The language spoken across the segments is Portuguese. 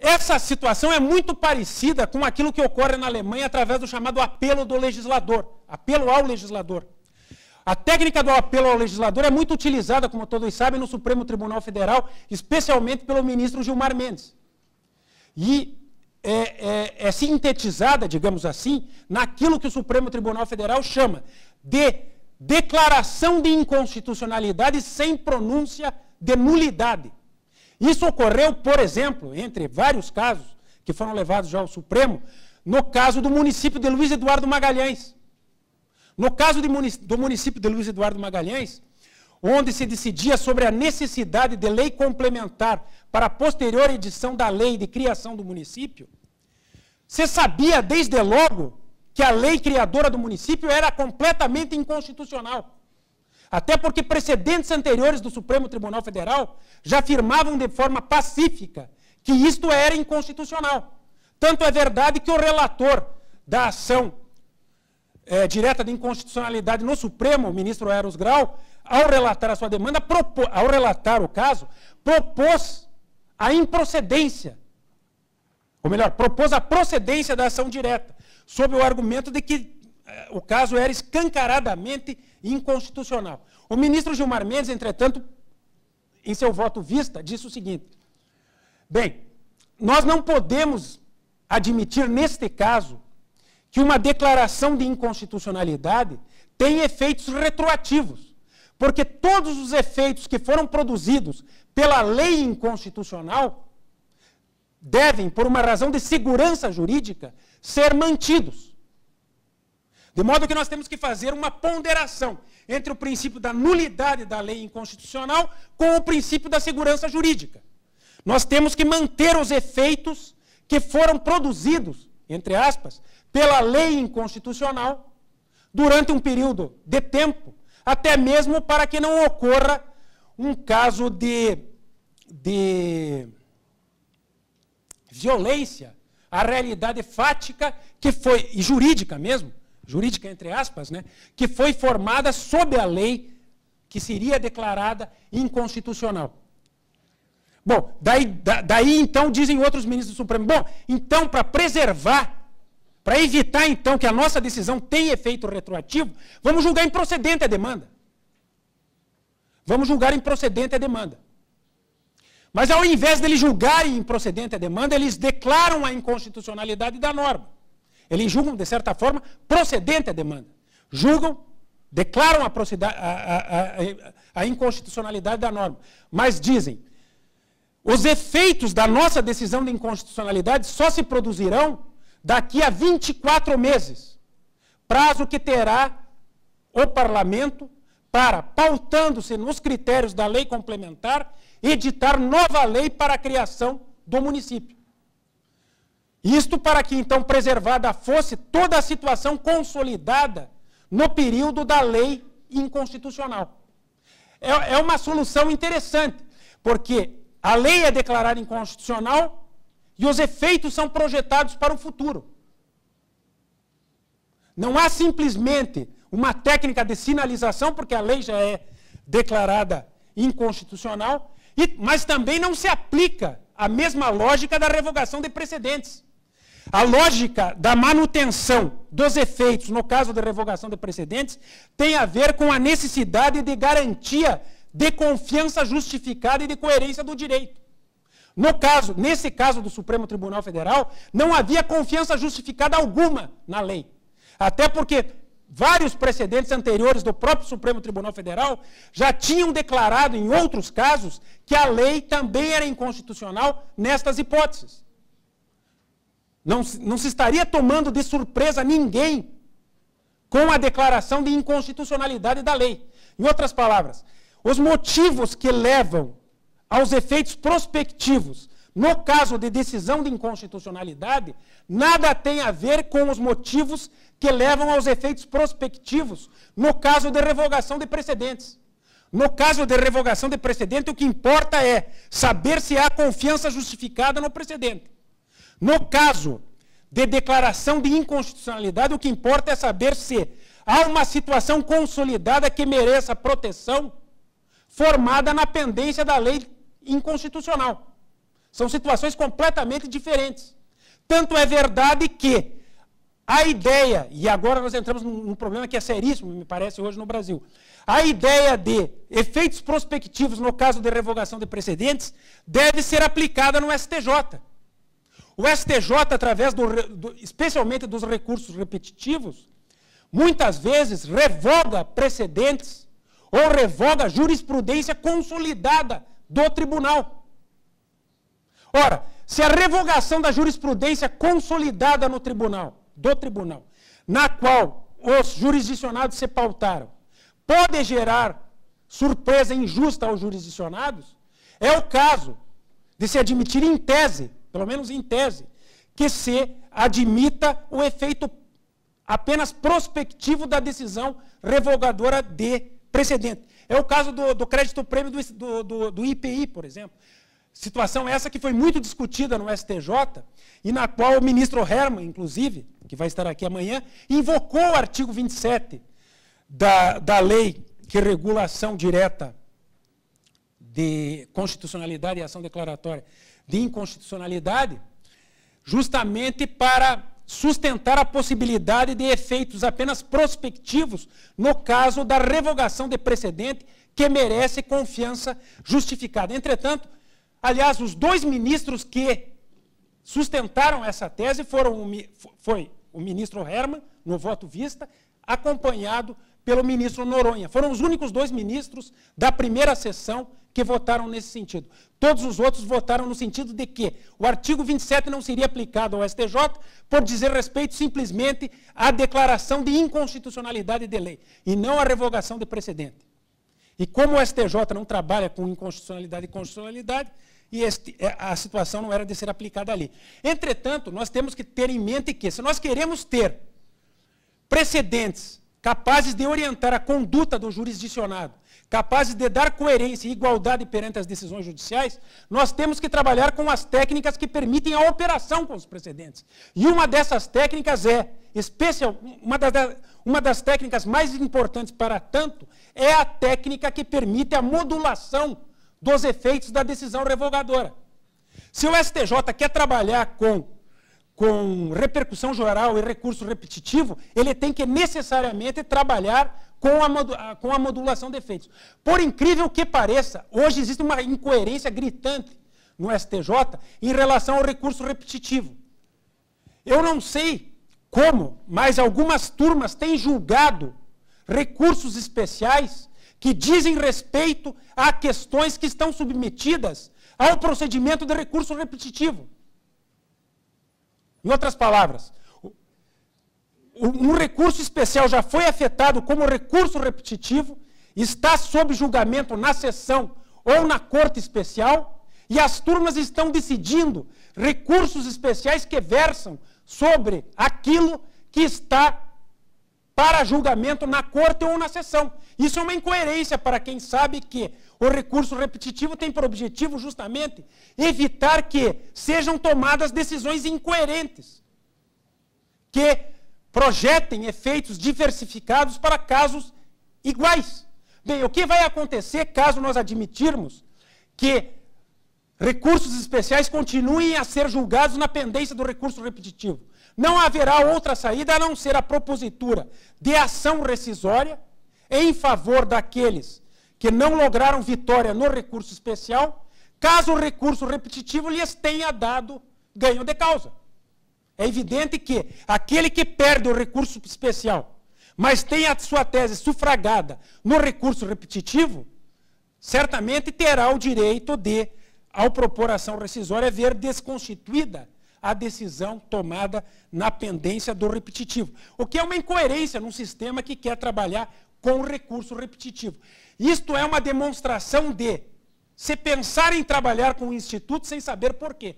essa situação é muito parecida com aquilo que ocorre na Alemanha através do chamado apelo do legislador, apelo ao legislador. A técnica do apelo ao legislador é muito utilizada, como todos sabem, no Supremo Tribunal Federal, especialmente pelo ministro Gilmar Mendes. E é sintetizada, digamos assim, naquilo que o Supremo Tribunal Federal chama de declaração de inconstitucionalidade sem pronúncia de nulidade. Isso ocorreu, por exemplo, entre vários casos que foram levados já ao Supremo, no caso do município de Luiz Eduardo Magalhães. No caso do município de Luiz Eduardo Magalhães, onde se decidia sobre a necessidade de lei complementar para a posterior edição da lei de criação do município, se sabia desde logo que a lei criadora do município era completamente inconstitucional. Até porque precedentes anteriores do Supremo Tribunal Federal já afirmavam de forma pacífica que isto era inconstitucional. Tanto é verdade que o relator da ação direta de inconstitucionalidade no Supremo, o ministro Eros Grau, ao relatar a sua demanda, ao relatar o caso, propôs a improcedência, ou melhor, propôs a procedência da ação direta, sob o argumento de que o caso era escancaradamente inconstitucional. O ministro Gilmar Mendes, entretanto, em seu voto vista, disse o seguinte: bem, nós não podemos admitir neste caso que uma declaração de inconstitucionalidade tem efeitos retroativos, porque todos os efeitos que foram produzidos pela lei inconstitucional devem, por uma razão de segurança jurídica, ser mantidos. De modo que nós temos que fazer uma ponderação entre o princípio da nulidade da lei inconstitucional com o princípio da segurança jurídica. Nós temos que manter os efeitos que foram produzidos, entre aspas, pela lei inconstitucional durante um período de tempo, até mesmo para que não ocorra um caso de violência à realidade fática que foi, e jurídica mesmo, jurídica entre aspas, né, que foi formada sob a lei que seria declarada inconstitucional. Bom, daí então dizem outros ministros do Supremo, bom, então para preservar, para evitar então que a nossa decisão tenha efeito retroativo, vamos julgar improcedente a demanda. Vamos julgar improcedente a demanda. Mas ao invés de eles julgarem improcedente a demanda, eles declaram a inconstitucionalidade da norma. Eles julgam, de certa forma, procedente a demanda. Julgam, declaram a inconstitucionalidade da norma. Mas dizem, os efeitos da nossa decisão de inconstitucionalidade só se produzirão daqui a 24 meses. Prazo que terá o parlamento para, pautando-se nos critérios da lei complementar, editar nova lei para a criação do município. Isto para que, então, preservada fosse toda a situação consolidada no período da lei inconstitucional. É uma solução interessante, porque a lei é declarada inconstitucional e os efeitos são projetados para o futuro. Não há simplesmente uma técnica de sinalização, porque a lei já é declarada inconstitucional, mas também não se aplica a mesma lógica da revogação de precedentes. A lógica da manutenção dos efeitos, no caso de revogação de precedentes, tem a ver com a necessidade de garantia de confiança justificada e de coerência do direito. Nesse caso do Supremo Tribunal Federal, não havia confiança justificada alguma na lei. Até porque vários precedentes anteriores do próprio Supremo Tribunal Federal já tinham declarado, em outros casos, que a lei também era inconstitucional nestas hipóteses. Não se estaria tomando de surpresa ninguém com a declaração de inconstitucionalidade da lei. Em outras palavras, os motivos que levam aos efeitos prospectivos no caso de decisão de inconstitucionalidade, nada tem a ver com os motivos que levam aos efeitos prospectivos no caso de revogação de precedentes. No caso de revogação de precedente, o que importa é saber se há confiança justificada no precedente. No caso de declaração de inconstitucionalidade, o que importa é saber se há uma situação consolidada que mereça proteção formada na pendência da lei inconstitucional. São situações completamente diferentes. Tanto é verdade que a ideia, e agora nós entramos num problema que é seríssimo, me parece, hoje no Brasil, a ideia de efeitos prospectivos no caso de revogação de precedentes deve ser aplicada no STJ. O STJ, através, especialmente dos recursos repetitivos, muitas vezes revoga precedentes ou revoga jurisprudência consolidada do tribunal. Ora, se a revogação da jurisprudência consolidada no do tribunal, na qual os jurisdicionados se pautaram, pode gerar surpresa injusta aos jurisdicionados, é o caso de se admitir em tese, pelo menos em tese, que se admita o efeito apenas prospectivo da decisão revogadora de precedente. É o caso do crédito prêmio do IPI, por exemplo. Situação essa que foi muito discutida no STJ e na qual o ministro Herman, inclusive, que vai estar aqui amanhã, invocou o artigo 27 da lei que regula a ação direta de constitucionalidade e ação declaratória de inconstitucionalidade, justamente para sustentar a possibilidade de efeitos apenas prospectivos no caso da revogação de precedente que merece confiança justificada. Entretanto, aliás, os dois ministros que sustentaram essa tese foi o ministro Herman, no voto vista, acompanhado pelo ministro Noronha. Foram os únicos dois ministros da primeira sessão que votaram nesse sentido. Todos os outros votaram no sentido de que o artigo 27 não seria aplicado ao STJ por dizer respeito simplesmente à declaração de inconstitucionalidade de lei e não à revogação de precedente. E como o STJ não trabalha com inconstitucionalidade e constitucionalidade, a situação não era de ser aplicada ali. Entretanto, nós temos que ter em mente que, se nós queremos ter precedentes capazes de orientar a conduta do jurisdicionado, capazes de dar coerência e igualdade perante as decisões judiciais, nós temos que trabalhar com as técnicas que permitem a operação com os precedentes. E uma dessas técnicas uma das técnicas mais importantes para tanto, é a técnica que permite a modulação dos efeitos da decisão revogadora. Se o STJ quer trabalhar com repercussão geral e recurso repetitivo, ele tem que necessariamente trabalhar com a modulação de efeitos. Por incrível que pareça, hoje existe uma incoerência gritante no STJ em relação ao recurso repetitivo. Eu não sei como, mas algumas turmas têm julgado recursos especiais que dizem respeito a questões que estão submetidas ao procedimento de recurso repetitivo. Em outras palavras, um recurso especial já foi afetado como recurso repetitivo, está sob julgamento na sessão ou na corte especial, e as turmas estão decidindo recursos especiais que versam sobre aquilo que está para julgamento na corte ou na sessão. Isso é uma incoerência para quem sabe que o recurso repetitivo tem por objetivo justamente evitar que sejam tomadas decisões incoerentes, que projetem efeitos diversificados para casos iguais. Bem, o que vai acontecer caso nós admitirmos que recursos especiais continuem a ser julgados na pendência do recurso repetitivo? Não haverá outra saída a não ser a propositura de ação rescisória em favor daqueles que não lograram vitória no recurso especial, caso o recurso repetitivo lhes tenha dado ganho de causa. É evidente que aquele que perde o recurso especial, mas tem a sua tese sufragada no recurso repetitivo, certamente terá o direito de, ao propor ação rescisória, ver desconstituída a decisão tomada na pendência do repetitivo. O que é uma incoerência num sistema que quer trabalhar com recurso repetitivo. Isto é uma demonstração de se pensar em trabalhar com o Instituto sem saber por quê.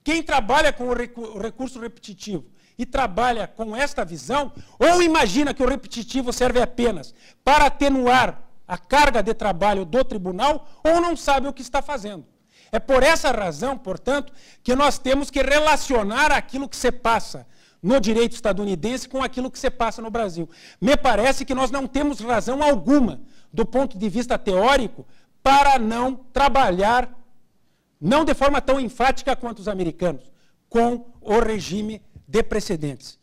Quem trabalha com o recurso repetitivo e trabalha com esta visão, ou imagina que o repetitivo serve apenas para atenuar a carga de trabalho do tribunal, ou não sabe o que está fazendo. É por essa razão, portanto, que nós temos que relacionar aquilo que se passa no direito estadunidense com aquilo que se passa no Brasil. Me parece que nós não temos razão alguma, do ponto de vista teórico, para não trabalhar não de forma tão enfática quanto os americanos, com o regime de precedentes.